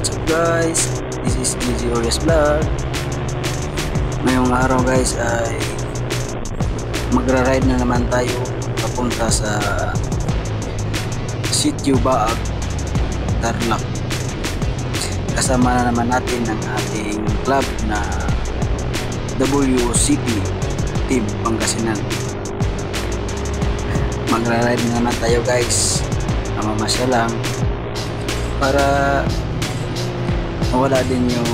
what's up guys? This is DJ Orias Vlog. Ngayong araw guys ay magra-ride na naman tayo papunta sa Sitio Baag, Tarlac. Kasama na naman natin ang ating club na WCP Team Pangasinan. Magra-ride na naman tayo guys, namamasya lang para mawala din yung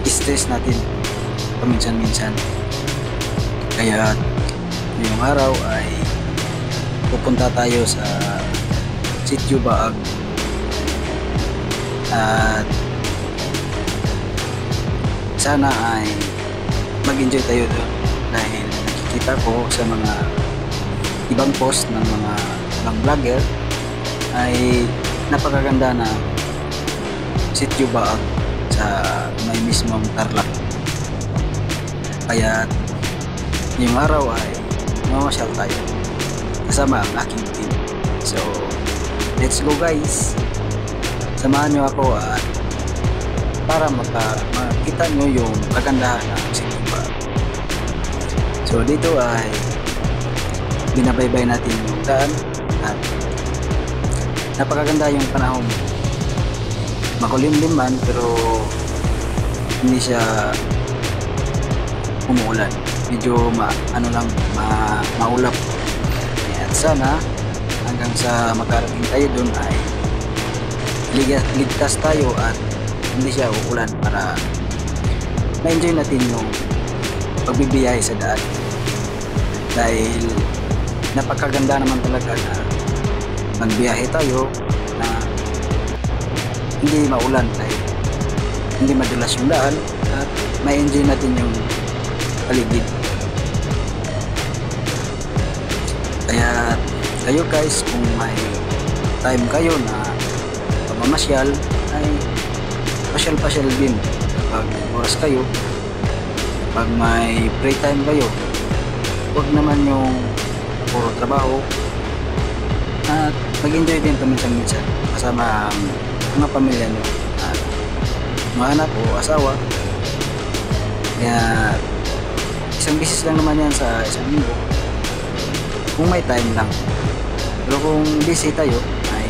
stress natin paminsan-minsan. Kaya ngayong araw ay pupunta tayo sa Sitio Baag at sana ay mag-enjoy tayo doon dahil nakikita ko sa mga ibang post ng mga vlogger ay napakaganda na Sitio Baag sa may mismong Tarlac. Kaya yung araw ay mamasyal tayo kasama ang aking team. So let's go guys, samahan nyo ako at para makita nyo yung kagandahan ng Sitio Baag. So dito ay binabaybay natin yung daan at napakaganda yung panahon. Makulimlim man pero hindi siya umuulan. Medyo maulap. At sana hanggang sa makarating tayo doon ay ligtas tayo at hindi siya uulan para ma-enjoy natin yung pagbibiyahe sa daan. Dahil napakaganda naman talaga na magbiyahe tayo na hindi maulan dahil hindi madulas yung daan at may enjoy natin yung paligid. Kaya kayo guys, kung may time kayo na pamamasyal ay pasyal-pasyal din kapag oras kayo, pag may free time kayo, huwag naman yung puro trabaho at mag-enjoy din paminsan-minsan kasama ang mga pamilya nyo at mga anak o asawa. Kaya isang bisis lang naman yan sa isang linggo kung may time lang. Pero kung busy tayo ay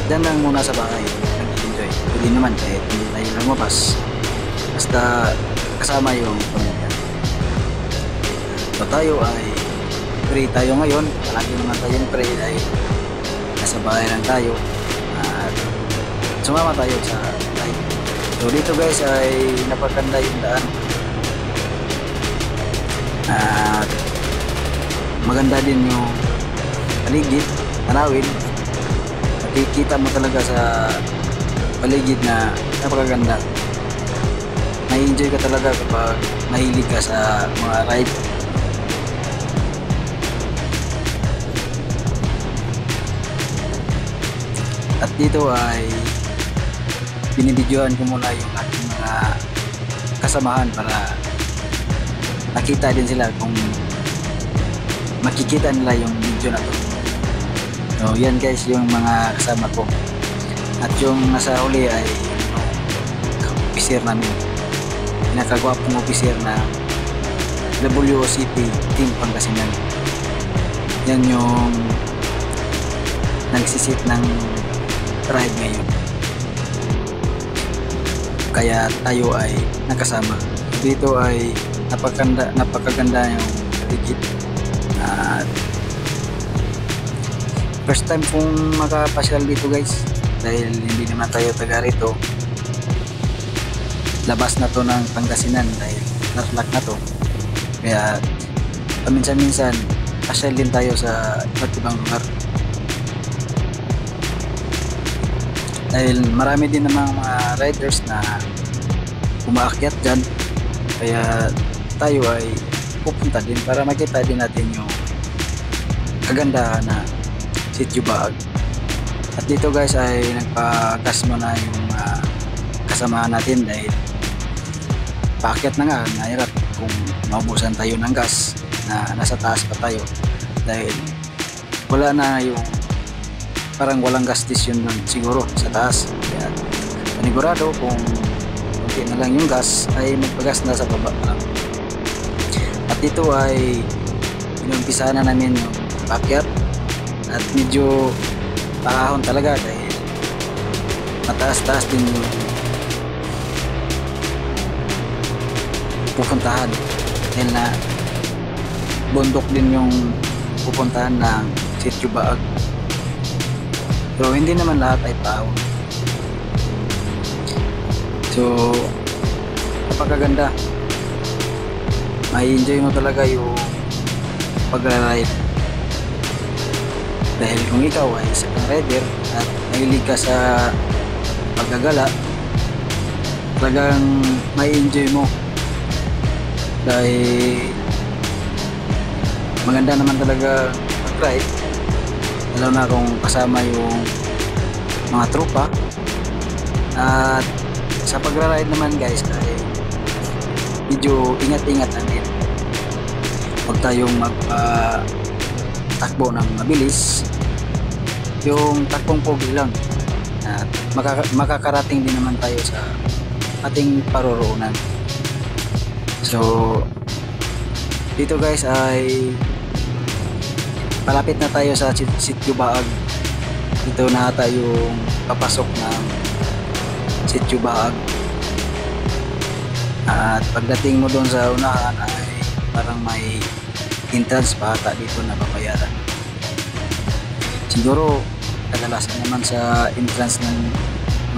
dyan lang muna sa bahay nag-enjoy. Pwede naman kahit hindi tayo lumabas basta kasama yung pamilya. So tayo ay free tayo ngayon, palagi naman tayong free dahil nasa bahay lang tayo at sumama tayo sa live. So dito guys ay napaganda yung daan at maganda din yung paligid, tanawin. Nakikita mo talaga sa paligid na napakaganda. May enjoy ka talaga kapag mahilig ka sa mga ride. At dito ay binibidyohan ko muna yung ating mga kasamahan para nakita din sila kung makikita nila yung video na to. So yan guys yung mga kasama ko. At yung nasa huli ay yung officer namin, pinakagwapong officer na WCP Team Pangasinan. Yan yung nagsisit ng ride ngayon. Kaya tayo ay nakasama. Dito ay napakaganda yung paligid. At first time kong makapasyal dito guys dahil hindi naman tayo taga rito. Labas na to ng Pangasinan dahil Tarlac na to. Kaya paminsan-minsan pasyal din tayo sa iba't ibang lugar. Dahil marami din namang mga riders na umaakyat dyan. Kaya tayo ay pupunta din para makita din natin yung kagandahan na Sitio Baag. At dito guys ay nagpa-gas muna yung kasamahan natin dahil paakyat na nga, nahirap kung maubusan tayo ng gas na nasa taas pa tayo dahil wala na yung parang walang gastis yun dun siguro sa taas. Kaya panigurado kung konti na lang yung gas ay magpagas na sa baba lang. At ito ay inumpisa na namin yung paakyat at medyo paahon talaga dahil mataas-taas din yung pupuntahan dahil na bundok din yung pupuntahan ng Sitio Baag. Pero hindi naman lahat ay paahon. So napakaganda, may enjoy mo talaga yung pagra-ride dahil kung ikaw ay isa kang rider at mahilig ka sa paggagala, talagang may enjoy mo dahil maganda naman talaga mag-ride, lalo na kung kasama yung mga tropa. At sa pagra-ride naman guys ay medyo ingat-ingat lang din, huwag tayong magtakbo ng mabilis, yung takbong pogi lang at makakarating din naman tayo sa ating paroroonan. So dito guys ay palapit na tayo sa Sitio Baag. Dito na ata yung papasok ng Sitio Baag. At pagdating mo doon sa unahan ay parang may entrance pa ata dito na babayaran. Siguro kadalasan naman sa entrance ng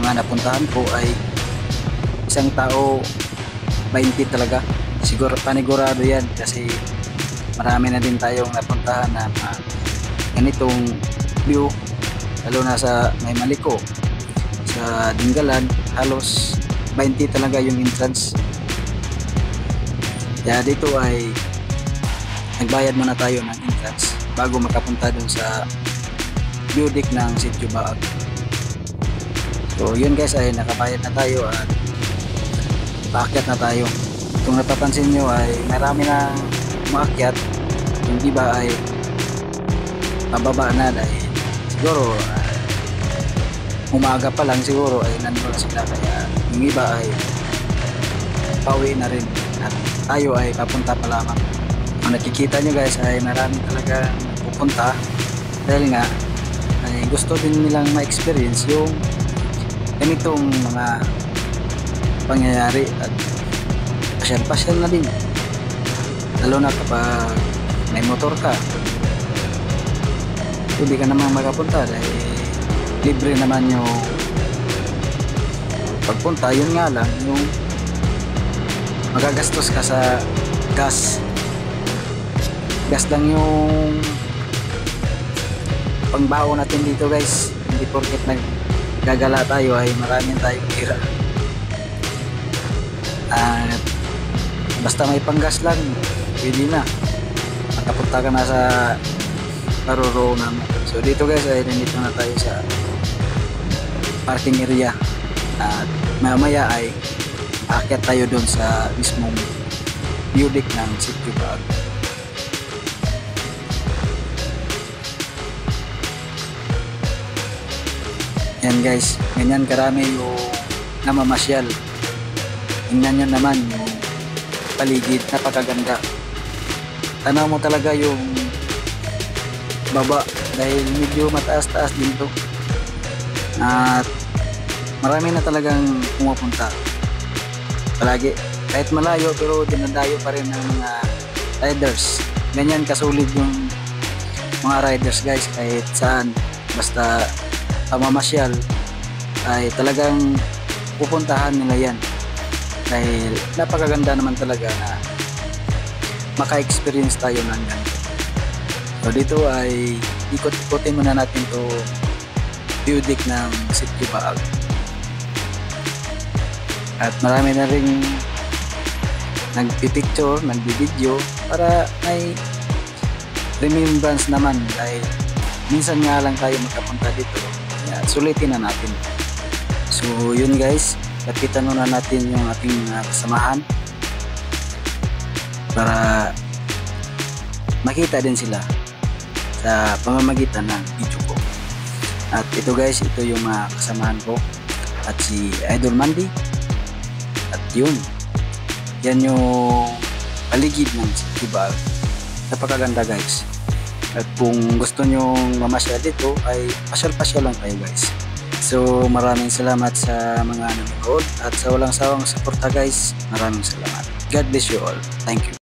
mga napuntahan ko ay isang tao 20 talaga. Siguro panigurado yan kasi marami na din tayong napuntahan na ganitong view, lalo na sa may Maliko, sa Dingalan, halos 20 talaga yung entrance. Kaya dito ay nagbayad muna tayo ng entrance bago makapunta dun sa view deck ng Sitio Baag. So yun guys ay nakabayad na tayo at paakyat na tayo. Kung napapansin nyo ay marami na umaakyat, yung iba ay pababa na dahil siguro umaga pa lang siguro ay nandun na sila, kaya yung iba ay pauwi na rin at tayo ay papunta pa lamang. Kung nakikita nyo guys ay marami talaga pupunta dahil nga ay gusto din nilang ma-experience yung ganitong mga pangyayari at pasyal-pasyal na din, lalo na kapag may motor ka, hindi ka naman makapunta dahil libre naman yung pagpunta. Yun nga lang yung magagastos ka sa gas lang yung pangbaho natin dito guys. Hindi porket naggagala tayo ay maraming tayong hira. At basta may panggas lang, pwede na makapunta ka na sa paroroonan mo. So dito guys ay nandito na tayo sa parking area at mamaya ay aakyat tayo doon sa mismong view deck ng Sitio Baag. Yan guys, ganyan karami yung namamasyal. Tingnan nyo naman yung paligid, napakaganda. Tanaw mo talaga yung baba dahil medyo mataas-taas din to at marami na talagang pumupunta palagi kahit malayo, pero dinadayo pa rin ng mga riders. Ganyan kasulit yung mga riders guys, kahit saan basta pamamasyal ay talagang pupuntahan nila yan dahil napakaganda naman talaga na maka-experience tayo ng ganito. So dito ay ikot-ikotin muna natin to view deck ng Sitio Baag. At marami na rin nagpipicture, nagbibideo para may remembrance naman dahil minsan nga lang tayo magkapunta dito. Kaya sulitin na natin. So yun guys, lapitan muna natin yung ating kasamahan para makita din sila sa pamamagitan ng video ko. At ito guys, ito yung mga kasamahan ko at si Idol Mandy. At yun, yan yung paligid ng Cubao. Napakaganda guys. At kung gusto nyong mamasyal dito ay pasyal-pasyal lang kayo guys. So maraming salamat sa mga nanonood at sa walang sawang suporta guys. Maraming salamat. God bless you all. Thank you.